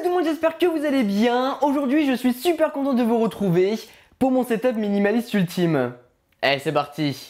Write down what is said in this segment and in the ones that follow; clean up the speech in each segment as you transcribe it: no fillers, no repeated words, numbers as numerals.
tout le monde, j'espère que vous allez bien. Aujourd'hui, je suis super content de vous retrouver pour mon setup minimaliste ultime. Allez, c'est parti.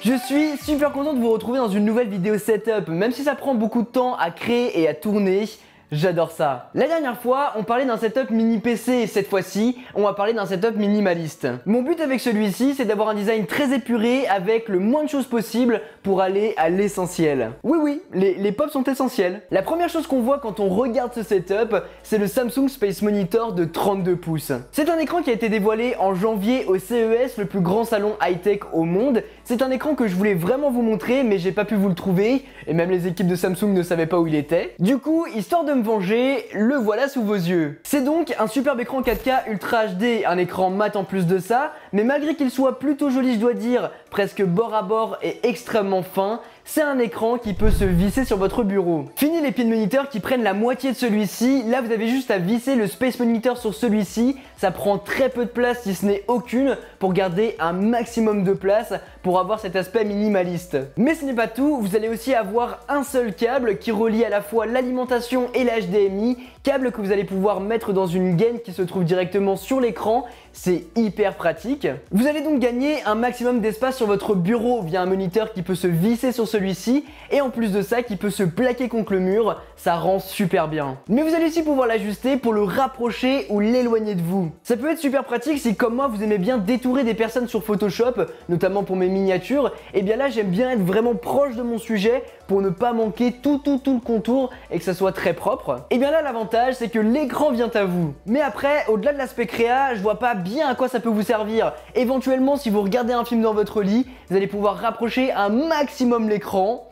Je suis super content de vous retrouver dans une nouvelle vidéo setup, même si ça prend beaucoup de temps à créer et à tourner. J'adore ça. La dernière fois, on parlait d'un setup mini PC et cette fois-ci, on va parler d'un setup minimaliste. Mon but avec celui-ci, c'est d'avoir un design très épuré avec le moins de choses possible pour aller à l'essentiel. Oui, les pops sont essentiels. La première chose qu'on voit quand on regarde ce setup, c'est le Samsung Space Monitor de 32 pouces. C'est un écran qui a été dévoilé en janvier au CES, le plus grand salon high-tech au monde. C'est un écran que je voulais vraiment vous montrer, mais j'ai pas pu vous le trouver, et même les équipes de Samsung ne savaient pas où il était. Du coup, histoire de me venger, le voilà sous vos yeux. C'est donc un superbe écran 4K Ultra HD, un écran mat en plus de ça, mais malgré qu'il soit plutôt joli, je dois dire, presque bord à bord et extrêmement fin, c'est un écran qui peut se visser sur votre bureau. Fini les pins moniteurs qui prennent la moitié de celui-ci, là vous avez juste à visser le Space Monitor sur celui-ci, ça prend très peu de place si ce n'est aucune pour garder un maximum de place pour avoir cet aspect minimaliste. Mais ce n'est pas tout, vous allez aussi avoir un seul câble qui relie à la fois l'alimentation et la HDMI, câble que vous allez pouvoir mettre dans une gaine qui se trouve directement sur l'écran, c'est hyper pratique. Vous allez donc gagner un maximum d'espace sur votre bureau via un moniteur qui peut se visser sur celui-ci et en plus de ça qui peut se plaquer contre le mur, ça rend super bien. Mais vous allez aussi pouvoir l'ajuster pour le rapprocher ou l'éloigner de vous. Ça peut être super pratique si comme moi vous aimez bien détourer des personnes sur Photoshop, notamment pour mes miniatures, et bien là j'aime bien être vraiment proche de mon sujet pour ne pas manquer tout le contour et que ça soit très propre. Et bien là l'avantage c'est que l'écran vient à vous. Mais après, au-delà de l'aspect créa, je vois pas bien à quoi ça peut vous servir. Éventuellement si vous regardez un film dans votre lit, vous allez pouvoir rapprocher un maximum l'écran.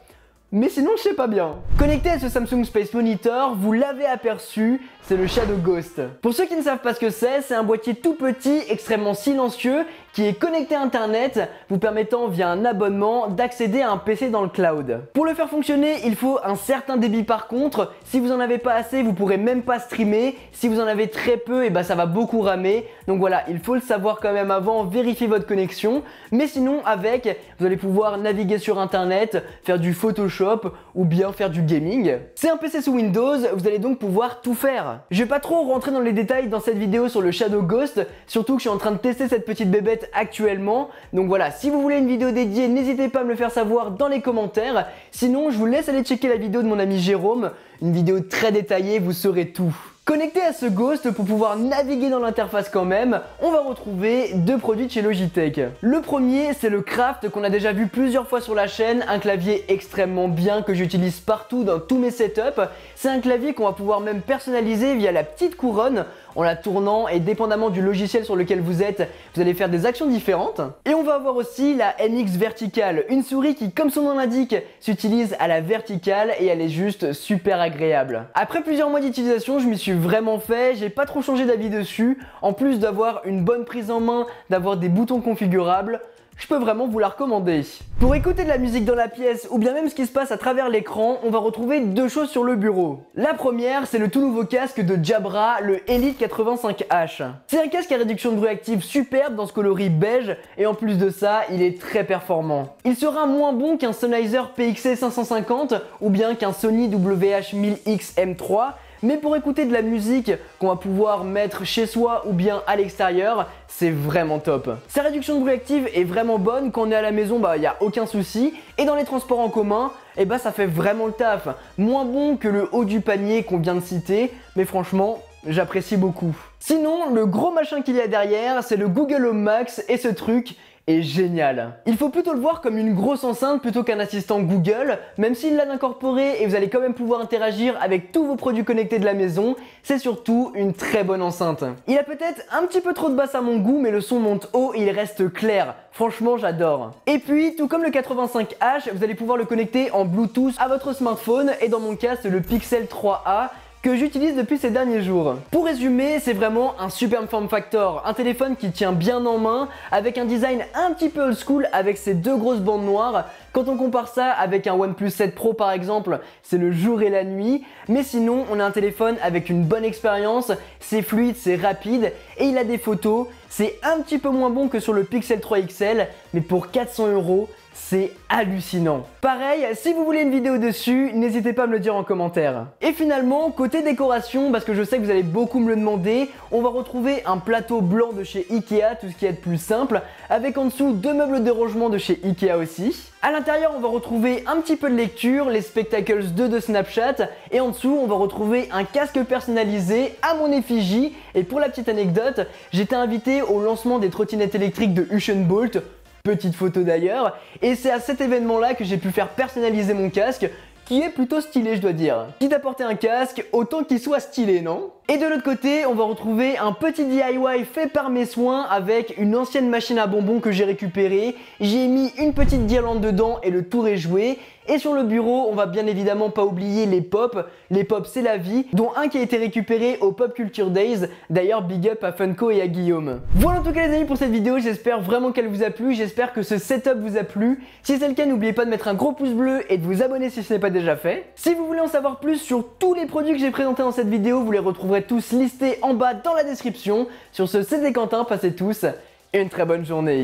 Mais sinon je sais pas bien. Connecté à ce Samsung Space Monitor, vous l'avez aperçu, c'est le Shadow Ghost. Pour ceux qui ne savent pas ce que c'est un boîtier tout petit, extrêmement silencieux, qui est connecté à internet, vous permettant via un abonnement d'accéder à un PC dans le cloud. Pour le faire fonctionner, il faut un certain débit par contre. Si vous en avez pas assez, vous pourrez même pas streamer. Si vous en avez très peu, et ben ça va beaucoup ramer. Donc voilà, il faut le savoir quand même avant, vérifier votre connexion. Mais sinon, avec, vous allez pouvoir naviguer sur internet, faire du Photoshop ou bien faire du gaming. C'est un PC sous Windows, vous allez donc pouvoir tout faire. Je vais pas trop rentrer dans les détails dans cette vidéo sur le Shadow Ghost, surtout que je suis en train de tester cette petite bébête actuellement. Donc voilà, si vous voulez une vidéo dédiée, n'hésitez pas à me le faire savoir dans les commentaires. Sinon, je vous laisse aller checker la vidéo de mon ami Jérôme, une vidéo très détaillée, vous saurez tout. Connecté à ce Ghost, pour pouvoir naviguer dans l'interface quand même, on va retrouver deux produits de chez Logitech. Le premier, c'est le Craft qu'on a déjà vu plusieurs fois sur la chaîne, un clavier extrêmement bien que j'utilise partout dans tous mes setups. C'est un clavier qu'on va pouvoir même personnaliser via la petite couronne en la tournant et dépendamment du logiciel sur lequel vous êtes, vous allez faire des actions différentes. Et on va avoir aussi la MX Verticale, une souris qui, comme son nom l'indique, s'utilise à la verticale et elle est juste super agréable. Après plusieurs mois d'utilisation, je m'y suis vraiment fait, j'ai pas trop changé d'avis dessus. En plus d'avoir une bonne prise en main, d'avoir des boutons configurables, je peux vraiment vous la recommander. Pour écouter de la musique dans la pièce ou bien même ce qui se passe à travers l'écran, on va retrouver deux choses sur le bureau. La première, c'est le tout nouveau casque de Jabra, le Elite 85H. C'est un casque à réduction de bruit active superbe dans ce coloris beige et en plus de ça, il est très performant. Il sera moins bon qu'un Sennheiser PXC 550 ou bien qu'un Sony WH-1000X M3, mais pour écouter de la musique qu'on va pouvoir mettre chez soi ou bien à l'extérieur, c'est vraiment top. Sa réduction de bruit active est vraiment bonne, quand on est à la maison, il n'y a aucun souci, et dans les transports en commun, ça fait vraiment le taf. Moins bon que le haut du panier qu'on vient de citer, mais franchement, j'apprécie beaucoup. Sinon, le gros machin qu'il y a derrière, c'est le Google Home Max, et ce truc est génial. Il faut plutôt le voir comme une grosse enceinte plutôt qu'un assistant Google, même s'il l'a incorporé et vous allez quand même pouvoir interagir avec tous vos produits connectés de la maison, c'est surtout une très bonne enceinte. Il a peut-être un petit peu trop de basse à mon goût, mais le son monte haut et il reste clair. Franchement, j'adore. Et puis, tout comme le 85H, vous allez pouvoir le connecter en Bluetooth à votre smartphone et dans mon cas, c'est le Pixel 3a que j'utilise depuis ces derniers jours. Pour résumer, c'est vraiment un superbe form factor, un téléphone qui tient bien en main, avec un design un petit peu old school avec ses deux grosses bandes noires. Quand on compare ça avec un OnePlus 7 Pro par exemple, c'est le jour et la nuit, mais sinon on a un téléphone avec une bonne expérience, c'est fluide, c'est rapide et il a des photos, c'est un petit peu moins bon que sur le Pixel 3 XL, mais pour 400 €, c'est hallucinant. Pareil, si vous voulez une vidéo dessus, n'hésitez pas à me le dire en commentaire. Et finalement, côté décoration, parce que je sais que vous allez beaucoup me le demander, on va retrouver un plateau blanc de chez Ikea, tout ce qui est de plus simple, avec en dessous deux meubles de rangement de chez Ikea aussi. À l'intérieur, on va retrouver un petit peu de lecture, les Spectacles 2 de Snapchat, et en dessous, on va retrouver un casque personnalisé à mon effigie. Et pour la petite anecdote, j'étais invité au lancement des trottinettes électriques de Usain Bolt, petite photo d'ailleurs, et c'est à cet événement là que j'ai pu faire personnaliser mon casque, qui est plutôt stylé je dois dire. Quitte à porter un casque, autant qu'il soit stylé, non? Et de l'autre côté, on va retrouver un petit DIY fait par mes soins avec une ancienne machine à bonbons que j'ai récupérée. J'ai mis une petite guirlande dedans et le tour est joué. Et sur le bureau, on va bien évidemment pas oublier les pops. Les pops c'est la vie, dont un qui a été récupéré au Pop Culture Days. D'ailleurs, big up à Funko et à Guillaume. Voilà en tout cas les amis pour cette vidéo, j'espère vraiment qu'elle vous a plu. J'espère que ce setup vous a plu. Si c'est le cas, n'oubliez pas de mettre un gros pouce bleu et de vous abonner si ce n'est pas déjà fait. Si vous voulez en savoir plus sur tous les produits que j'ai présentés dans cette vidéo, vous les retrouverez tous listés en bas dans la description. Sur ce, c'était Quentin, passez tous une très bonne journée.